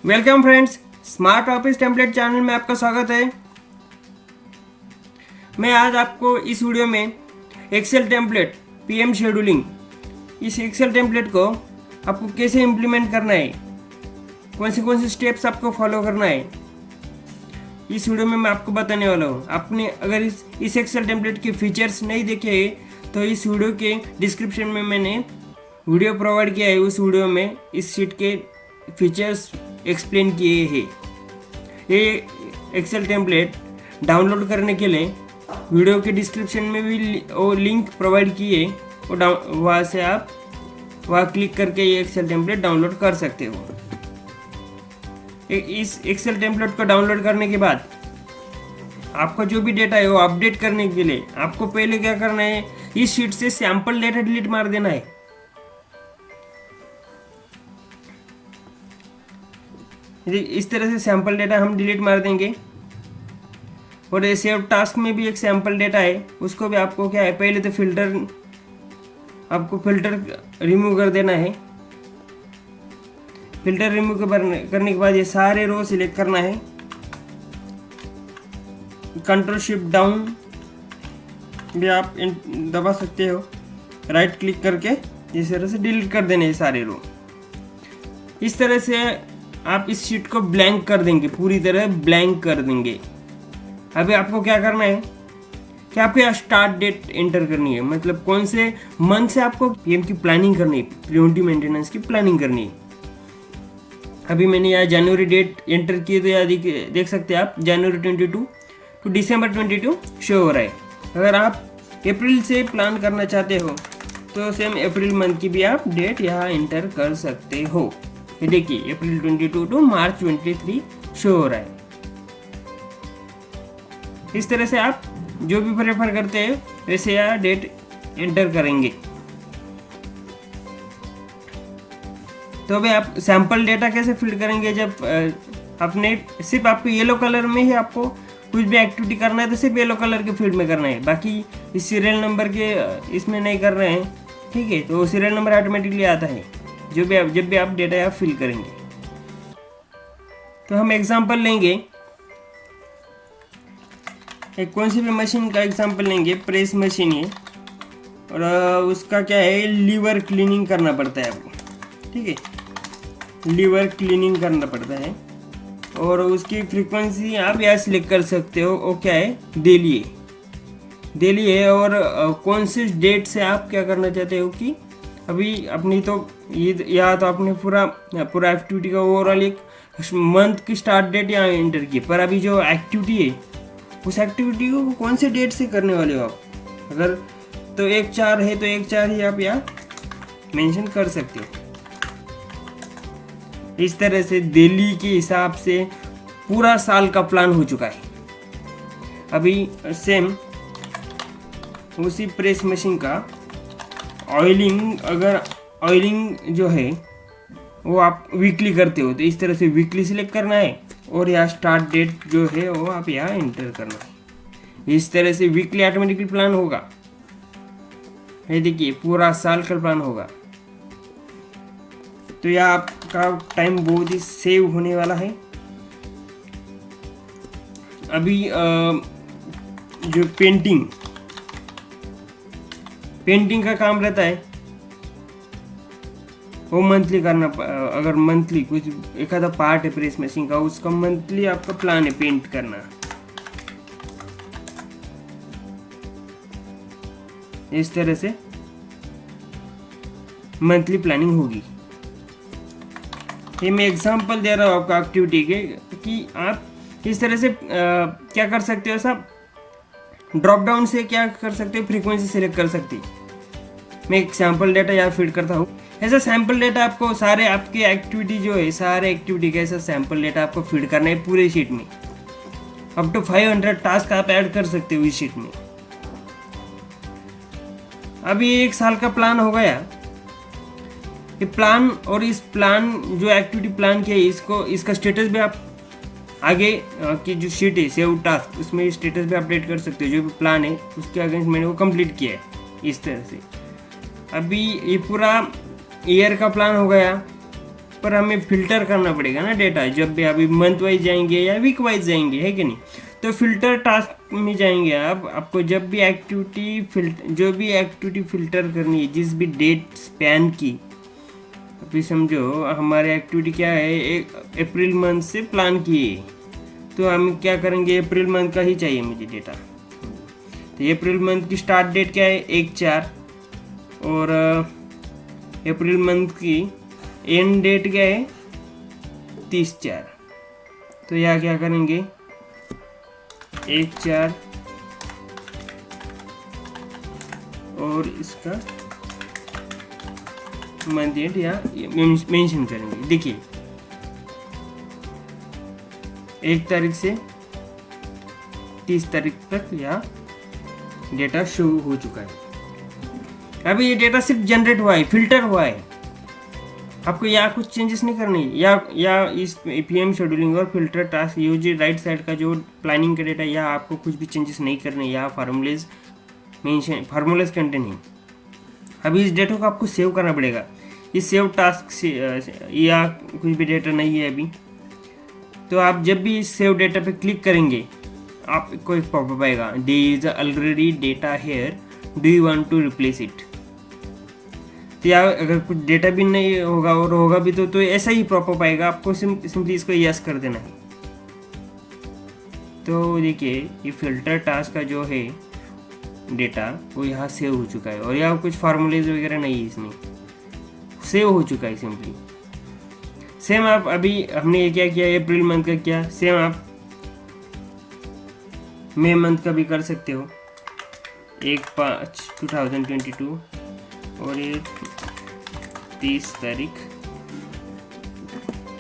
Welcome friends, smart office template channel में आपका स्वागत है। मैं आज आपको इस वीडियो में एक्सेल टेम्पलेट पीएम शेड्यूलिंग, इस एक्सेल टेम्पलेट को आपको कैसे इम्प्लीमेंट करना है, कौन से स्टेप्स आपको फॉलो करना है, इस वीडियो में मैं आपको बताने वाला हूँ। आपने अगर इस एक्सेल टेम्पलेट के फीचर्स नहीं देखे तो इस वीडियो के डिस्क्रिप्शन में मैंने वीडियो प्रोवाइड किया है। उस वीडियो में इस शीट के फीचर्स एक्सप्लेन किए हैं। ये एक्सेल टेम्पलेट डाउनलोड करने के लिए वीडियो के डिस्क्रिप्शन में भी वो लिंक प्रोवाइड किए, वहाँ से आप वहाँ क्लिक करके ये एक्सेल टेम्पलेट डाउनलोड कर सकते हो। इस एक्सेल टेम्पलेट को डाउनलोड करने के बाद आपका जो भी डेटा है वो अपडेट करने के लिए आपको पहले क्या करना है, इस शीट से सैंपल डेटा डिलीट मार देना है। इस तरह से सैंपल डेटा हम डिलीट मार देंगे। और ये सेव टास्क में भी एक सैंपल डेटा है, उसको भी आपको क्या है, पहले तो फिल्टर रिमूव कर देना है। फिल्टर रिमूव करने के बाद ये सारे रो सिलेक्ट करना है। कंट्रोल शिफ्ट डाउन भी आप दबा सकते हो, राइट क्लिक करके इस तरह से डिलीट कर देने हैं सारे रो। इस तरह से आप इस शीट को ब्लैंक कर देंगे, पूरी तरह ब्लैंक कर देंगे। अभी आपको क्या करना है कि आपको यहाँ स्टार्ट डेट एंटर करनी है, मतलब कौन से मंथ से आपको पीएम की प्लानिंग करनी है, प्रिवेंटिव मेंटेनेंस की प्लानिंग करनी है। अभी मैंने यहाँ जनवरी डेट एंटर की, तो यहाँ देख सकते हैं आप जनवरी 22 टू दिसंबर 22 शो हो रहा है। अगर आप अप्रैल से प्लान करना चाहते हो तो सेम अप्रैल मंथ की भी आप डेट यहाँ एंटर कर सकते हो। ये देखिए अप्रैल 22 टू मार्च 23 शो हो रहा है। इस तरह से आप जो भी प्रेफर करते हैं वैसे यहाँ डेट एंटर करेंगे। तो अभी आप सैंपल डेटा कैसे फिल करेंगे, जब आपने सिर्फ आपको येलो कलर में ही आपको कुछ भी एक्टिविटी करना है तो सिर्फ येलो कलर के फील्ड में करना है, बाकी इस सीरियल नंबर के इसमें नहीं कर रहे हैं, ठीक है। तो सीरियल नंबर ऑटोमेटिकली आता है जब भी आप डेटा यहाँ फिल करेंगे। तो हम एग्जांपल लेंगे, एक कौन सी भी मशीन का एग्जांपल लेंगे, प्रेस मशीन है, और उसका क्या है, लीवर क्लीनिंग करना पड़ता है आपको, ठीक है। लीवर क्लीनिंग करना पड़ता है और उसकी फ्रीक्वेंसी आप यहाँ सिलेक्ट कर सकते हो। वो क्या है, डेली है। और कौन सी डेट से आप क्या करना चाहते हो कि अभी अपनी तो या तो आपने पूरा एक्टिविटी का ओवरऑल एक मंथ की स्टार्ट डेट यहाँ एंटर की, पर अभी जो एक्टिविटी है उस एक्टिविटी को कौन से डेट से करने वाले हो आप। अगर तो 1/4 है तो 1/4 ही आप यहाँ मेंशन कर सकते हो। इस तरह से दिल्ली के हिसाब से पूरा साल का प्लान हो चुका है। अभी सेम उसी प्रेस मशीन का ऑयलिंग, अगर ऑयलिंग जो है वो आप वीकली करते हो तो इस तरह से वीकली सिलेक्ट करना है और यहाँ स्टार्ट डेट जो है वो आप यहाँ एंटर करना है। इस तरह से वीकली ऑटोमेटिकली प्लान होगा। ये देखिए पूरा साल का प्लान होगा। तो यह आपका टाइम बहुत ही सेव होने वाला है। अभी जो पेंटिंग का काम रहता है वो मंथली करना, अगर मंथली कुछ एक आधा पार्ट है प्रेस मशीन का, उसका मंथली आपका प्लान है पेंट करना। इस तरह से मंथली प्लानिंग होगी। ये मैं एग्जांपल दे रहा हूँ आपको एक्टिविटी के कि आप इस तरह से क्या कर सकते हो, सब ड्रॉप डाउन से क्या कर सकते हो, फ्रीक्वेंसी सिलेक्ट कर सकते हो। मैं एक सैंपल डेटा यहाँ फीड करता हूँ। ऐसा सैंपल डेटा आपको सारे आपके एक्टिविटी जो है, सारे एक्टिविटी का ऐसा सैंपल डेटा आपको फीड करना है पूरे शीट में। अप टू 500 टास्क आप ऐड कर सकते हो इस शीट में। अभी 1 साल का प्लान हो गया। ये प्लान और इस प्लान जो एक्टिविटी प्लान किया है इसका स्टेटस भी आप आगे की जो शीट है सेव टास्क, उसमें स्टेटस भी अपडेट कर सकते हो। जो भी प्लान है उसके अगेंस्ट मैंने वो कंप्लीट किया है इस तरह से। अभी ये पूरा ईयर का प्लान हो गया। पर हमें फिल्टर करना पड़ेगा ना डेटा, जब भी अभी मंथ वाइज जाएंगे या वीक वाइज जाएंगे, है कि नहीं। तो फिल्टर टास्क में जाएंगे आप, आपको जब भी जो भी एक्टिविटी फिल्टर करनी है, जिस भी डेट स्पैन की, अभी समझो हमारे एक्टिविटी क्या है, अप्रैल मंथ से प्लान किए, तो हम क्या करेंगे, अप्रैल मंथ का ही चाहिए मुझे डेटा। तो अप्रैल मंथ की स्टार्ट डेट क्या है 1/4 और अप्रैल मंथ की एंड डेट क्या है 30/4। तो यहाँ क्या करेंगे 1/4 और इसका मंथ डेट यहाँ मेंशन करेंगे। देखिए 1 तारीख से 30 तारीख तक यहाँ डेटा शो हो चुका है। अभी ये डेटा सिर्फ जनरेट हुआ है, फिल्टर हुआ है, आपको यहाँ कुछ चेंजेस नहीं करनी, या इस पीएम शेड्यूलिंग और फिल्टर टास्क ये जो राइट साइड का जो प्लानिंग का डेटा, यहाँ आपको कुछ भी चेंजेस नहीं करने, यहाँ फार्मूलेज कंटेंट है। अभी इस डेटा को आपको सेव करना पड़ेगा, इस सेव टास्क से या कुछ भी डेटा नहीं है अभी, तो आप जब भी इस सेव डेटा पे क्लिक करेंगे आपको एक पॉपअप आएगा, there is already data here, do you want to replace it. तो या अगर कुछ डेटा भी नहीं होगा और होगा भी तो ऐसा ही पॉपअप आएगा, आपको सिंपली इसको यस कर देना है। तो देखिए ये फिल्टर टास्क का जो है डेटा वो यहाँ सेव हो चुका है, और यहाँ कुछ फार्मूलेज वगैरह नहीं है, इसमें सेव हो चुका है सिंपली। सेम आप अभी हमने ये क्या किया, अप्रैल मंथ का किया, सेम आप मई मंथ का भी कर सकते हो, 1/5/2022 और ये 30 तारीख।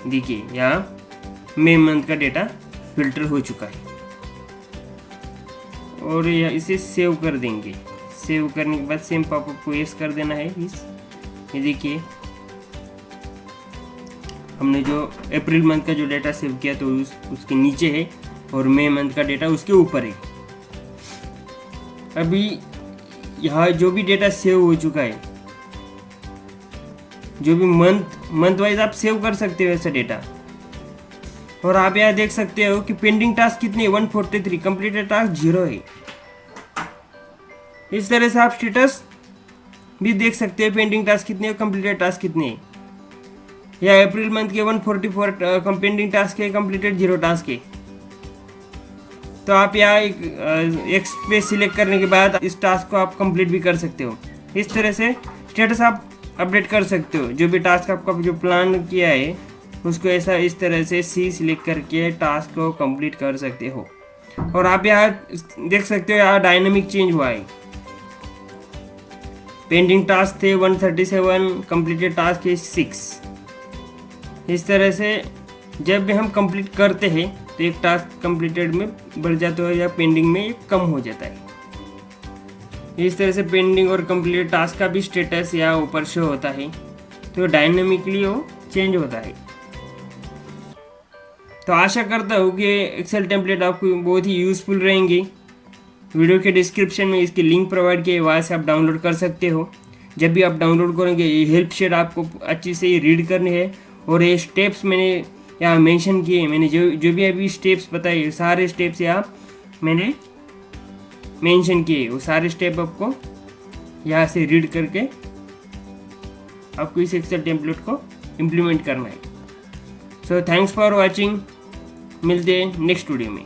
देखिए यहाँ मई मंथ का डेटा फिल्टर हो चुका है, और इसे सेव कर देंगे। सेव करने के बाद सेम पॉपअप को यस कर देना है। ये देखिए हमने जो अप्रैल मंथ का जो डेटा सेव किया तो उसके नीचे है, और मई मंथ का डेटा उसके ऊपर है। अभी यहाँ जो भी डेटा सेव हो चुका है, जो भी मंथ वाइज आप सेव कर सकते हो ऐसा डेटा, और आप यहाँ देख सकते हो कि पेंडिंग टास्क कितने 143, कंप्लीटेड टास्क 0 है। इस तरह से आप स्टेटस भी देख सकते हो, पेंडिंग टास्क कितने और कंप्लीटेड टास्क कितने हैं। या अप्रैल मंथ के 144 पेंडिंग टास्क है, कंप्लीटेड 0 टास्क है। तो आप यहाँ एक स्पेस सिलेक्ट करने के बाद इस टास्क को आप कंप्लीट भी कर सकते हो। इस तरह से स्टेटस आप अपडेट कर सकते हो, जो भी टास्क आपका जो प्लान किया है उसको ऐसा इस तरह से सी सिलेक्ट करके टास्क को कंप्लीट कर सकते हो। और आप यहाँ देख सकते हो यहाँ डायनामिक चेंज हुआ है, पेंडिंग टास्क थे 137, कंप्लीटेड टास्क है 6। इस तरह से जब भी हम कंप्लीट करते हैं तो एक टास्क कंप्लीटेड में बढ़ जाता है या पेंडिंग में कम हो जाता है। इस तरह से पेंडिंग और कंप्लीट टास्क का भी स्टेटस यहाँ ऊपर शो होता है, तो डायनेमिकली वो चेंज होता है। तो आशा करता हूँ कि एक्सेल टेम्पलेट आपको बहुत ही यूज़फुल रहेंगे। वीडियो के डिस्क्रिप्शन में इसकी लिंक प्रोवाइड किए, वहाँ से आप डाउनलोड कर सकते हो। जब भी आप डाउनलोड करेंगे ये हेल्प शीट आपको अच्छी से रीड करनी है, और ये स्टेप्स मैंने यहाँ मेंशन किए, मैंने जो भी अभी स्टेप्स बताए सारे स्टेप्स यहाँ मैंने मेंशन किए, वो सारे स्टेप आपको यहाँ से रीड करके आपको इस एक्सेल टेम्पलेट को इम्प्लीमेंट करना है। सो थैंक्स फॉर वॉचिंग, मिलते हैं नेक्स्ट वीडियो में।